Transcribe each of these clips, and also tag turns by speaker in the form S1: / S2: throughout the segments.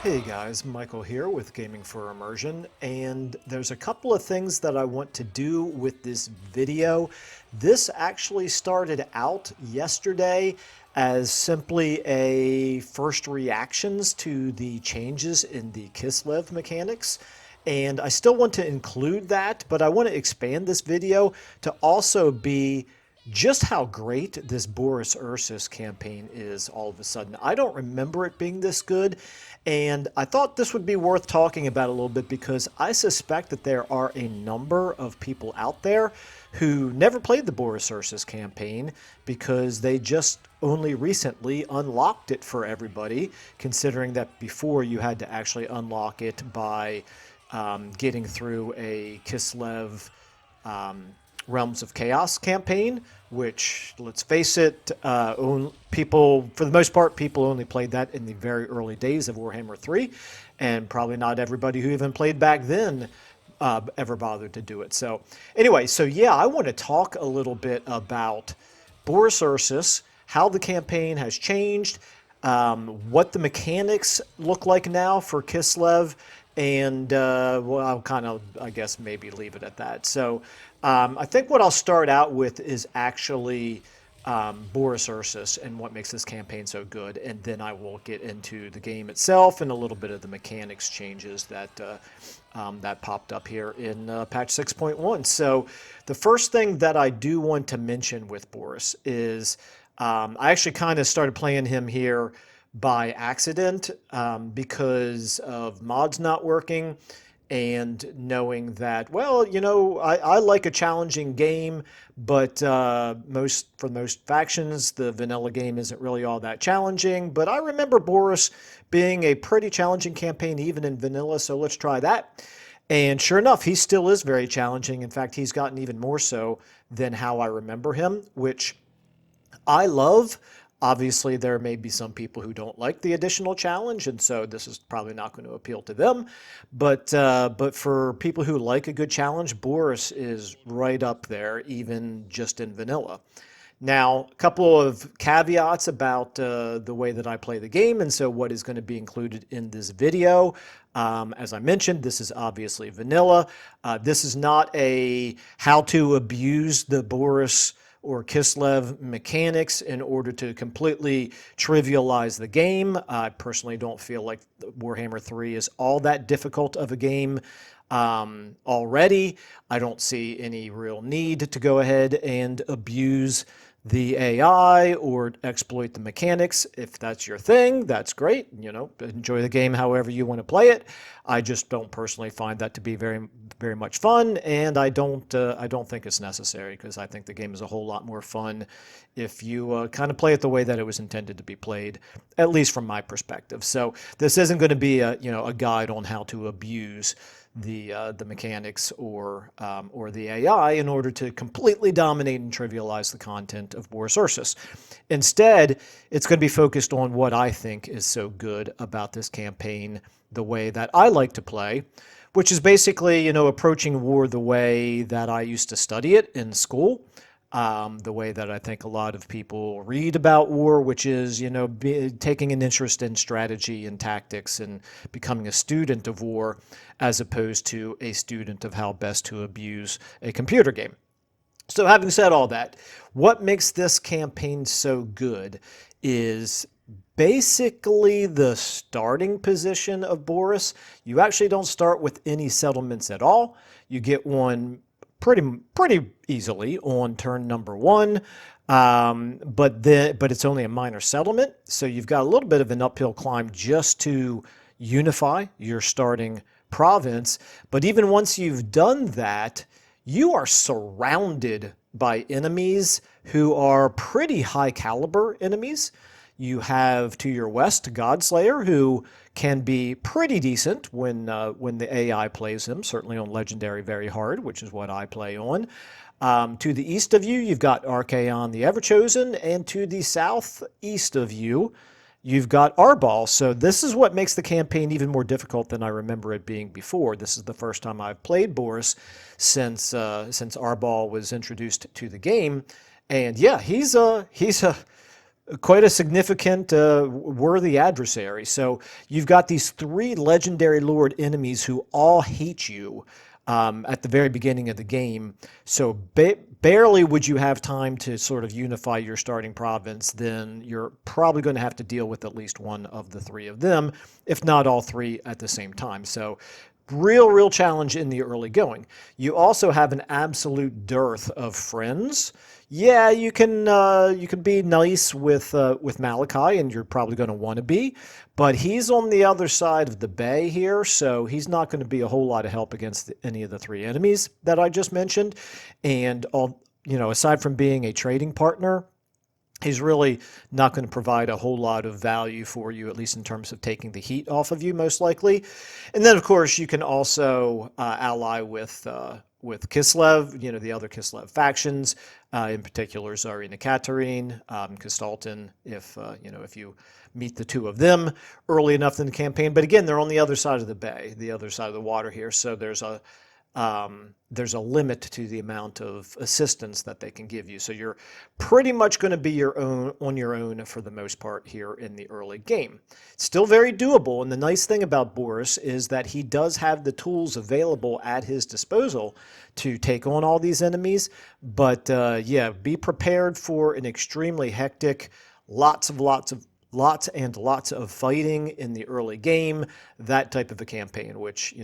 S1: Hey guys, Michael here with Gaming for Immersion, and there's a couple of things that I want to do with this video. This actually started out yesterday as simply a first reactions to the changes in the Kislev mechanics, and I still want to include that, but I want to expand this video to also be just how great this Boris URSUS campaign is all of a sudden. I don't remember it being this good, and I thought this would be worth talking about a little bit because I suspect that there are a number of people out there who never played the Boris URSUS campaign because they just only recently unlocked it for everybody, considering that before you had to actually unlock it by getting through a Kislev Realms of Chaos campaign, which, let's face it, people, for the most part, people only played that in the very early days of Warhammer 3, and probably not everybody who even played back then ever bothered to do it. So anyway, yeah, I want to talk a little bit about Boris URSUS, how the campaign has changed, what the mechanics look like now for Kislev, and well, I'll kind of, I guess, maybe leave it at that. So I think what I'll start out with is actually Boris URSUS and what makes this campaign so good, and then I will get into the game itself and a little bit of the mechanics changes that that popped up here in patch 6.1. So the first thing that I do want to mention with Boris is I actually kind of started playing him here by accident because of mods not working and knowing that, well, you know, I like a challenging game, but for most factions, the vanilla game isn't really all that challenging. But I remember Boris being a pretty challenging campaign even in vanilla, so let's try that. And sure enough, he still is very challenging. In fact, he's gotten even more so than how I remember him, which I love. Obviously, there may be some people who don't like the additional challenge, and so this is probably not going to appeal to them. But for people who like a good challenge, Boris is right up there, even just in vanilla. Now, a couple of caveats about the way that I play the game, and so what is going to be included in this video. As I mentioned, this is obviously vanilla. This is not a how to abuse the Boris or Kislev mechanics in order to completely trivialize the game. I personally don't feel like Warhammer 3 is all that difficult of a game already. I don't see any real need to go ahead and abuse the AI or exploit the mechanics. If that's your thing, that's great. You know, enjoy the game however you want to play it. I just don't personally find that to be very much fun, and I don't think it's necessary because I think the game is a whole lot more fun if you kind of play it the way that it was intended to be played, at least from my perspective. So this isn't going to be a a guide on how to abuse the mechanics or the AI in order to completely dominate and trivialize the content of Boris URSUS. Instead, it's going to be focused on what I think is so good about this campaign, the way that I like to play, which is basically, approaching war the way that I used to study it in school. The way that I think a lot of people read about war, which is, taking an interest in strategy and tactics and becoming a student of war as opposed to a student of how best to abuse a computer game. So having said all that, what makes this campaign so good is basically the starting position of Boris. You actually don't start with any settlements at all. You get one pretty easily on turn number 1, but it's only a minor settlement, so you've got a little bit of an uphill climb just to unify your starting province. But even once you've done that, you are surrounded by enemies who are pretty high caliber enemies. You have to your west Godslayer, who can be pretty decent when the AI plays him, certainly on Legendary very hard, which is what I play on. To the east of you, you've got Archaon the Everchosen, and to the southeast of you, you've got Arbal. So this is what makes the campaign even more difficult than I remember it being before. This is the first time I've played Boris since Arbal was introduced to the game, and yeah, he's a quite a significant, worthy adversary. So you've got these three legendary lord enemies who all hate you at the very beginning of the game. So barely would you have time to sort of unify your starting province, then you're probably going to have to deal with at least one of the three of them, if not all three at the same time. So real challenge in the early going. You also have an absolute dearth of friends. Yeah, you can be nice with Malachi, and you're probably going to want to be, but he's on the other side of the bay here, so he's not going to be a whole lot of help against any of the three enemies that I just mentioned. And aside from being a trading partner, he's really not going to provide a whole lot of value for you, at least in terms of taking the heat off of you, most likely. And then, of course, you can also ally with Kislev, the other Kislev factions, in particular Tsarina Katerine, Kistalton, if you meet the two of them early enough in the campaign. But again, they're on the other side of the bay, the other side of the water here, so there's a limit to the amount of assistance that they can give you. So you're pretty much going to be on your own for the most part here in the early game. Still very doable, and the nice thing about Boris is that he does have the tools available at his disposal to take on all these enemies. But yeah, be prepared for an extremely hectic, lots and lots of fighting in the early game, that type of a campaign, which,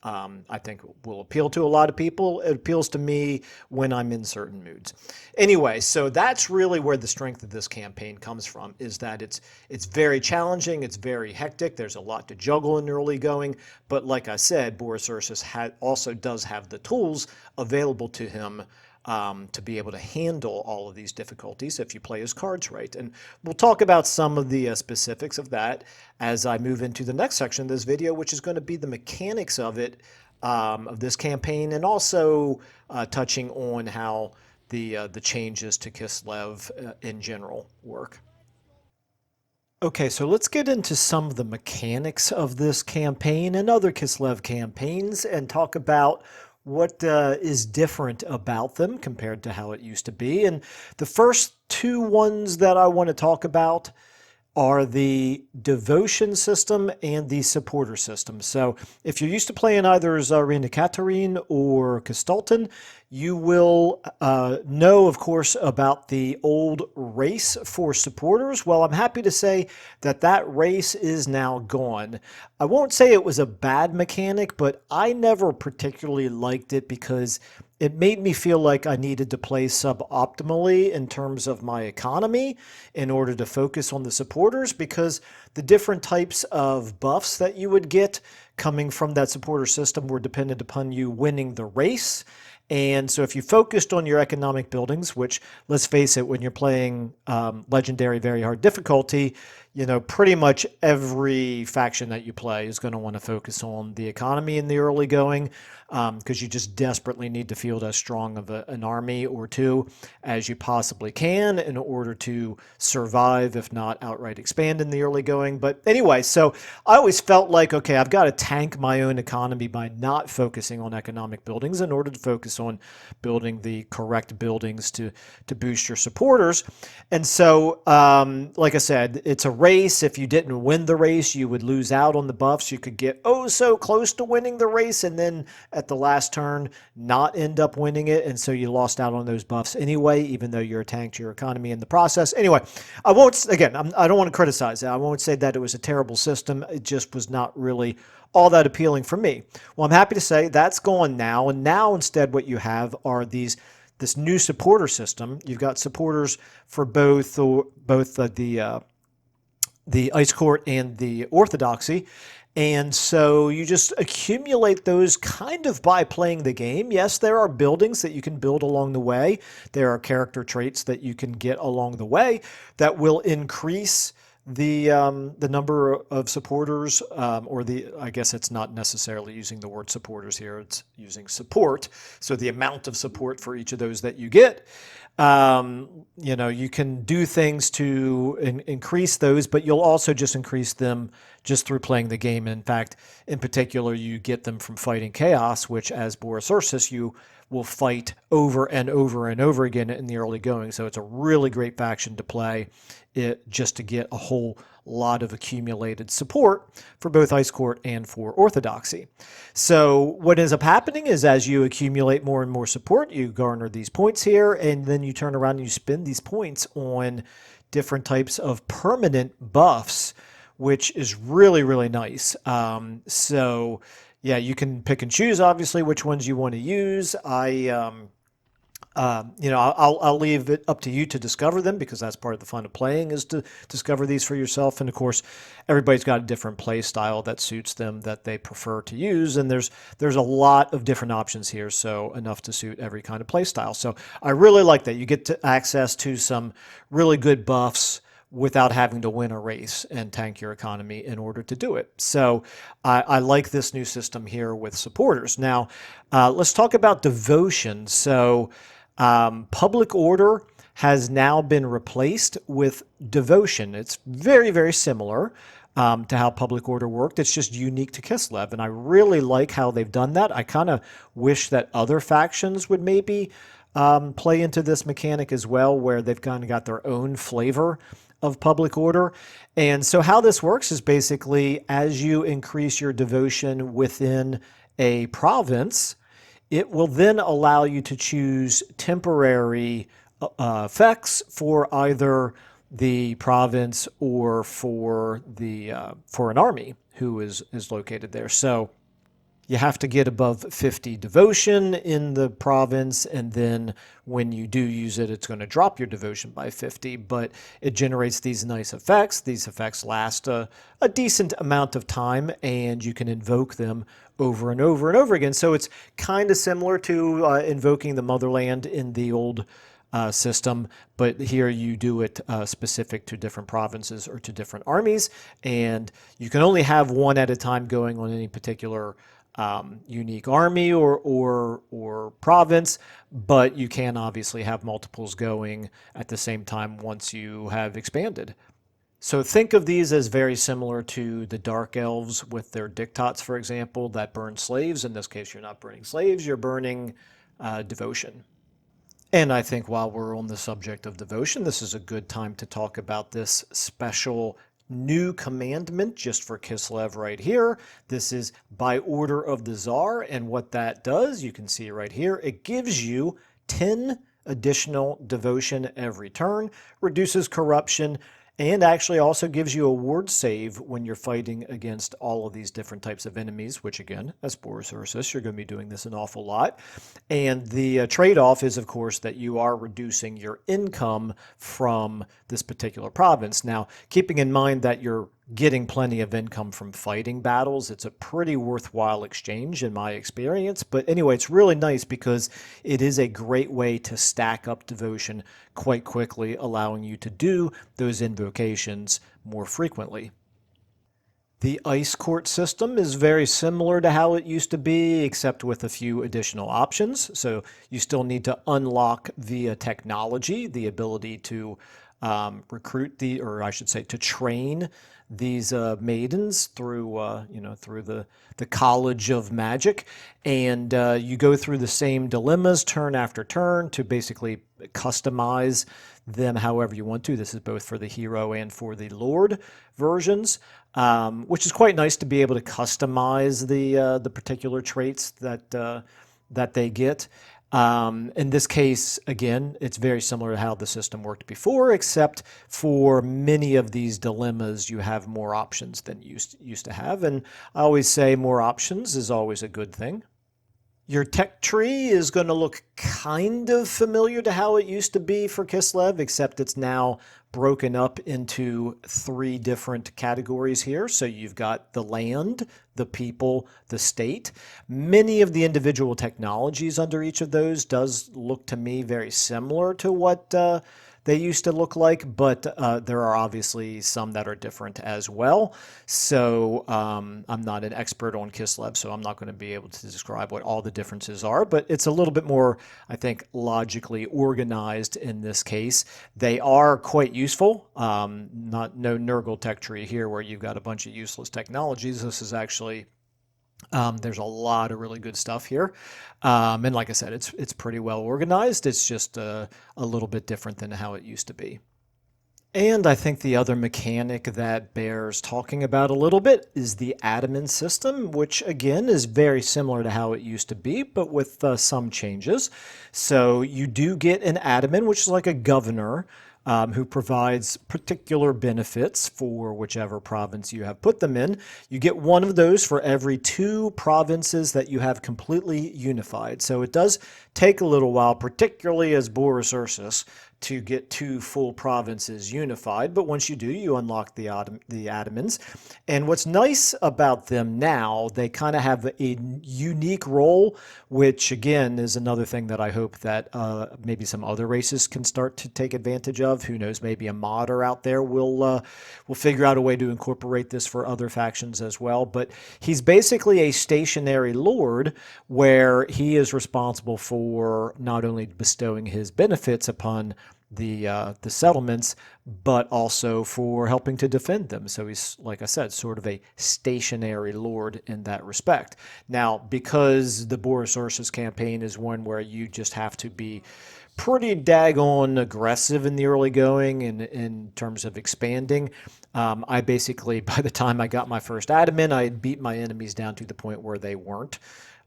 S1: I think will appeal to a lot of people. It appeals to me when I'm in certain moods. Anyway, so that's really where the strength of this campaign comes from, is that it's very challenging, it's very hectic, there's a lot to juggle in early going, but like I said, Boris URSUS also does have the tools available to him to be able to handle all of these difficulties if you play his cards right. And we'll talk about some of the specifics of that as I move into the next section of this video, which is going to be the mechanics of it, of this campaign, and also touching on how the changes to Kislev in general work. Okay, so let's get into some of the mechanics of this campaign and other Kislev campaigns and talk about what is different about them compared to how it used to be. And the first two ones that I want to talk about are the devotion system and the supporter system. So if you're used to playing either Tsarina Katerine or Kistalton, you will know, of course, about the old race for supporters. Well, I'm happy to say that that race is now gone. I won't say it was a bad mechanic, but I never particularly liked it because it made me feel like I needed to play suboptimally in terms of my economy in order to focus on the supporters, because the different types of buffs that you would get coming from that supporter system were dependent upon you winning the race. And so if you focused on your economic buildings, which, let's face it, when you're playing legendary very hard difficulty, pretty much every faction that you play is going to want to focus on the economy in the early going, because you just desperately need to field as strong of an army or two as you possibly can in order to survive, if not outright expand in the early going. But anyway, so I always felt like, okay, I've got to tank my own economy by not focusing on economic buildings in order to focus on building the correct buildings to boost your supporters. And so, like I said, it's a race. If you didn't win the race, you would lose out on the buffs. You could get so close to winning the race and then at the last turn not end up winning it, and so you lost out on those buffs anyway, even though you're tanked your economy in the process. Anyway, I don't want to criticize it. I won't say that it was a terrible system. It just was not really all that appealing for me. Well, I'm happy to say that's gone now, and now instead what you have are this new supporter system. You've got supporters for both the Ice Court and the Orthodoxy. And so you just accumulate those kind of by playing the game. Yes, there are buildings that you can build along the way. There are character traits that you can get along the way that will increase the number of supporters, I guess it's not necessarily using the word supporters here, it's using support. So the amount of support for each of those that you get. You can do things to increase those, but you'll also just increase them just through playing the game. In fact, in particular, you get them from fighting chaos, which as Boris URSUS, you will fight over and over and over again in the early going. So it's a really great faction to play just to get a whole lot of accumulated support for both Ice Court and for Orthodoxy. So what ends up happening is as you accumulate more and more support, you garner these points here, and then you turn around and you spend these points on different types of permanent buffs, which is really, really nice. So yeah, you can pick and choose, obviously, which ones you want to use. I'll leave it up to you to discover them, because that's part of the fun of playing, is to discover these for yourself. And of course, everybody's got a different play style that suits them, that they prefer to use. And there's a lot of different options here, so enough to suit every kind of play style. So I really like that. You get to access to some really good buffs without having to win a race and tank your economy in order to do it. So I like this new system here with supporters. Now, let's talk about devotion. So public order has now been replaced with devotion. It's very, very similar to how public order worked. It's just unique to Kislev, and I really like how they've done that. I kind of wish that other factions would maybe play into this mechanic as well, where they've kind of got their own flavor of public order. And so how this works is basically, as you increase your devotion within a province, it will then allow you to choose temporary effects for either the province or for an army who is located there. So you have to get above 50 devotion in the province, and then when you do use it, it's going to drop your devotion by 50, but it generates these nice effects. These effects last a decent amount of time, and you can invoke them over and over and over again. So it's kind of similar to invoking the motherland in the old system, but here you do it specific to different provinces or to different armies, and you can only have one at a time going on any particular unique army or province, but you can obviously have multiples going at the same time once you have expanded. So think of these as very similar to the Dark Elves with their diktats, for example, that burn slaves. In this case, you're not burning slaves, you're burning devotion. And I think while we're on the subject of devotion, this is a good time to talk about this special new commandment just for Kislev right here. This is by order of the Tsar, and what that does, you can see right here, it gives you 10 additional devotion every turn, reduces corruption, and actually also gives you a ward save when you're fighting against all of these different types of enemies, which again, as BORIS URSUS, you're going to be doing this an awful lot. And the trade-off is, of course, that you are reducing your income from this particular province. Now, keeping in mind that you're getting plenty of income from fighting battles, it's a pretty worthwhile exchange in my experience. But anyway, it's really nice because it is a great way to stack up devotion quite quickly, allowing you to do those invocations more frequently. The Ice Court system is very similar to how it used to be, except with a few additional options. So you still need to unlock via technology the ability to recruit to train these maidens through through the College of Magic, and you go through the same dilemmas turn after turn to basically customize them however you want to. This is both for the hero and for the Lord versions, which is quite nice to be able to customize the particular traits that they get. In this case, again, it's very similar to how the system worked before, except for many of these dilemmas, you have more options than you used to have. And I always say more options is always a good thing. Your tech tree is going to look kind of familiar to how it used to be for Kislev, except it's now broken up into 3 different categories here. So you've got the land, the people, the state. Many of the individual technologies under each of those does look to me very similar to what they used to look like, but there are obviously some that are different as well. So I'm not an expert on Kislev, so I'm not going to be able to describe what all the differences are, but it's a little bit more, I think, logically organized in this case. They are quite useful. No Nurgle tech tree here where you've got a bunch of useless technologies. This is actually There's a lot of really good stuff here. And like I said, it's pretty well organized. It's just a little bit different than how it used to be. And I think the other mechanic that bears talking about a little bit is the admin system, which again is very similar to how it used to be, but with some changes. So you do get an admin, which is like a governor, who provides particular benefits for whichever province you have put them in. You get one of those for every 2 provinces that you have completely unified. So it does take a little while, particularly as BORIS URSUS, to get 2 full provinces unified, but once you do, you unlock the admins. And what's nice about them now, they kind of have a unique role, which again is another thing that I hope that maybe some other races can start to take advantage of. Who knows, maybe a modder out there will figure out a way to incorporate this for other factions as well. But he's basically a stationary lord, where he is responsible for not only bestowing his benefits upon the settlements, but also for helping to defend them. So he's, like I said, sort of a stationary lord in that respect. Now, because the BORIS URSUS campaign is one where you just have to be pretty daggone aggressive in the early going in terms of expanding, I basically, by the time I got my first admin, I had beat my enemies down to the point where they weren't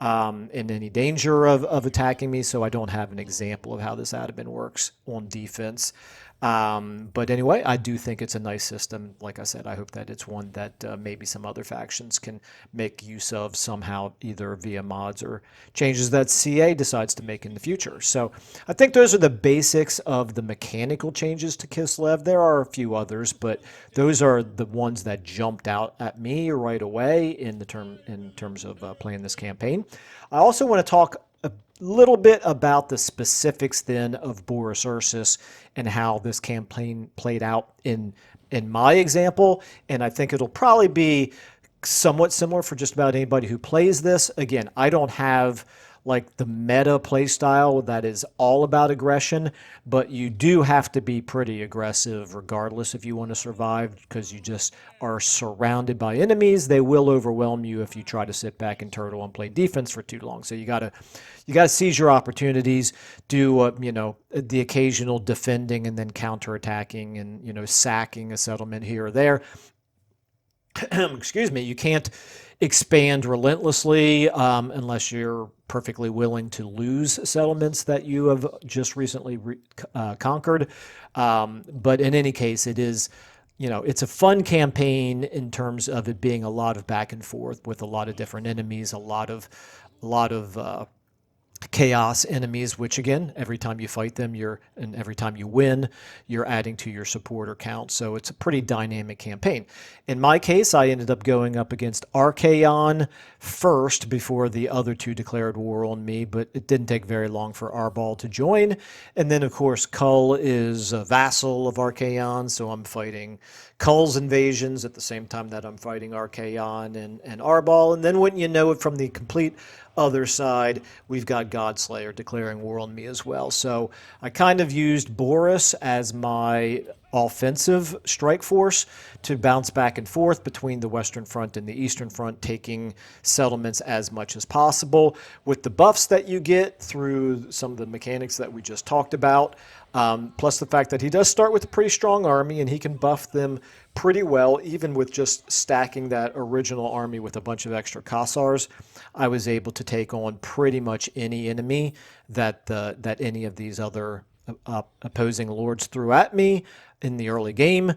S1: in any danger of attacking me, so I don't have an example of how this admin works on defense. But anyway, I do think it's a nice system. Like I said, I hope that it's one that maybe some other factions can make use of somehow, either via mods or changes that CA decides to make in the future. So I think those are the basics of the mechanical changes to Kislev. There are a few others, but those are the ones that jumped out at me right away in terms of playing this campaign. I also want to talk a little bit about the specifics then of BORIS URSUS and how this campaign played out in my example, and I think it'll probably be somewhat similar for just about anybody who plays this. Again, I don't have like the meta play style that is all about aggression, but you do have to be pretty aggressive regardless if you want to survive, because you just are surrounded by enemies. They will overwhelm you if you try to sit back and turtle and play defense for too long. So you gotta seize your opportunities, do the occasional defending and then counterattacking and sacking a settlement here or there. Excuse me. You can't expand relentlessly unless you're perfectly willing to lose settlements that you have just recently conquered. But in any case, it is, it's a fun campaign in terms of it being a lot of back and forth with a lot of different enemies, a lot of chaos enemies, which again, every time you fight them, and every time you win, you're adding to your supporter count. So it's a pretty dynamic campaign. In my case, I ended up going up against Archaon first before the other 2 declared war on me, but it didn't take very long for Arbal to join. And then, of course, Kull is a vassal of Archaon, so I'm fighting Kull's invasions at the same time that I'm fighting Archaon and Arbal. And then wouldn't you know it, from the complete other side, we've got Godslayer declaring war on me as well. So I kind of used BORIS as my offensive strike force to bounce back and forth between the Western Front and the Eastern Front, taking settlements as much as possible with the buffs that you get through some of the mechanics that we just talked about, plus the fact that he does start with a pretty strong army and he can buff them pretty well, even with just stacking that original army with a bunch of extra Kossars. I was able to take on pretty much any enemy that any of these other opposing lords threw at me in the early game.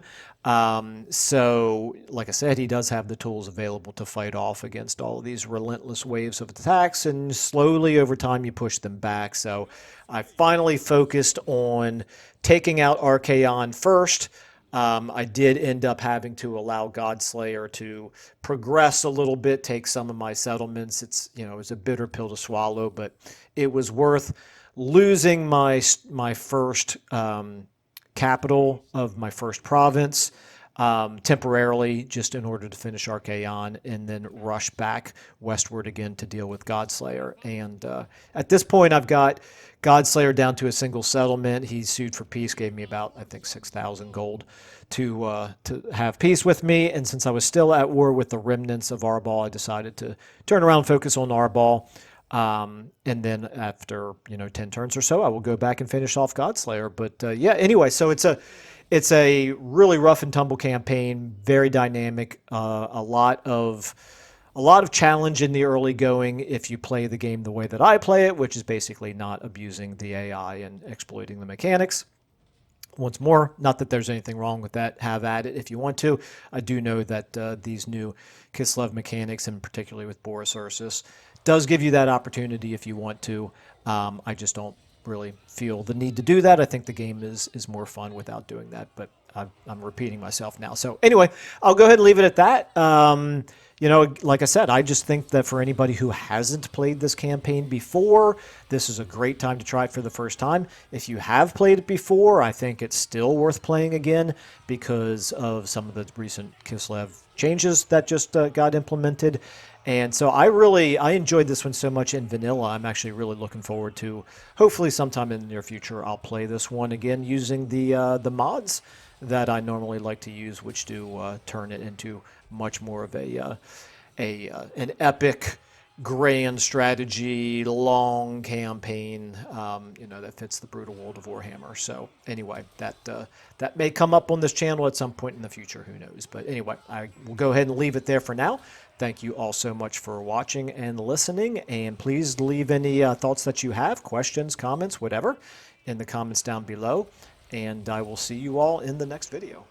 S1: So, like I said, he does have the tools available to fight off against all of these relentless waves of attacks, and slowly over time you push them back. So I finally focused on taking out Archaon first. I did end up having to allow Godslayer to progress a little bit, take some of my settlements. It was a bitter pill to swallow, but it was worth losing my first capital of my first province, temporarily, just in order to finish Archaon, and then rush back westward again to deal with Godslayer. And at this point, I've got Godslayer down to a single settlement. He sued for peace, gave me about, I think, 6,000 gold to have peace with me. And since I was still at war with the remnants of Arbol, I decided to turn around and focus on Arbol. And then after 10 turns or so, I will go back and finish off Godslayer. But yeah, anyway, so it's a really rough and tumble campaign, very dynamic, a lot of challenge in the early going if you play the game the way that I play it, which is basically not abusing the AI and exploiting the mechanics. Once more, not that there's anything wrong with that. Have at it if you want to. I do know that these new Kislev mechanics, and particularly with BORIS URSUS, does give you that opportunity if you want to. I just don't really feel the need to do that. I think the game is more fun without doing that, but I'm repeating myself now. So anyway, I'll go ahead and leave it at that. Like I said, I just think that for anybody who hasn't played this campaign before, this is a great time to try it for the first time. If you have played it before, I think it's still worth playing again because of some of the recent Kislev changes that just got implemented. And so I enjoyed this one so much in vanilla. I'm actually really looking forward to, hopefully sometime in the near future, I'll play this one again using the mods that I normally like to use, which do turn it into much more of an epic, grand strategy, long campaign, that fits the brutal world of Warhammer. So anyway, that may come up on this channel at some point in the future. Who knows? But anyway, I will go ahead and leave it there for now. Thank you all so much for watching and listening, and please leave any thoughts that you have, questions, comments, whatever, in the comments down below, and I will see you all in the next video.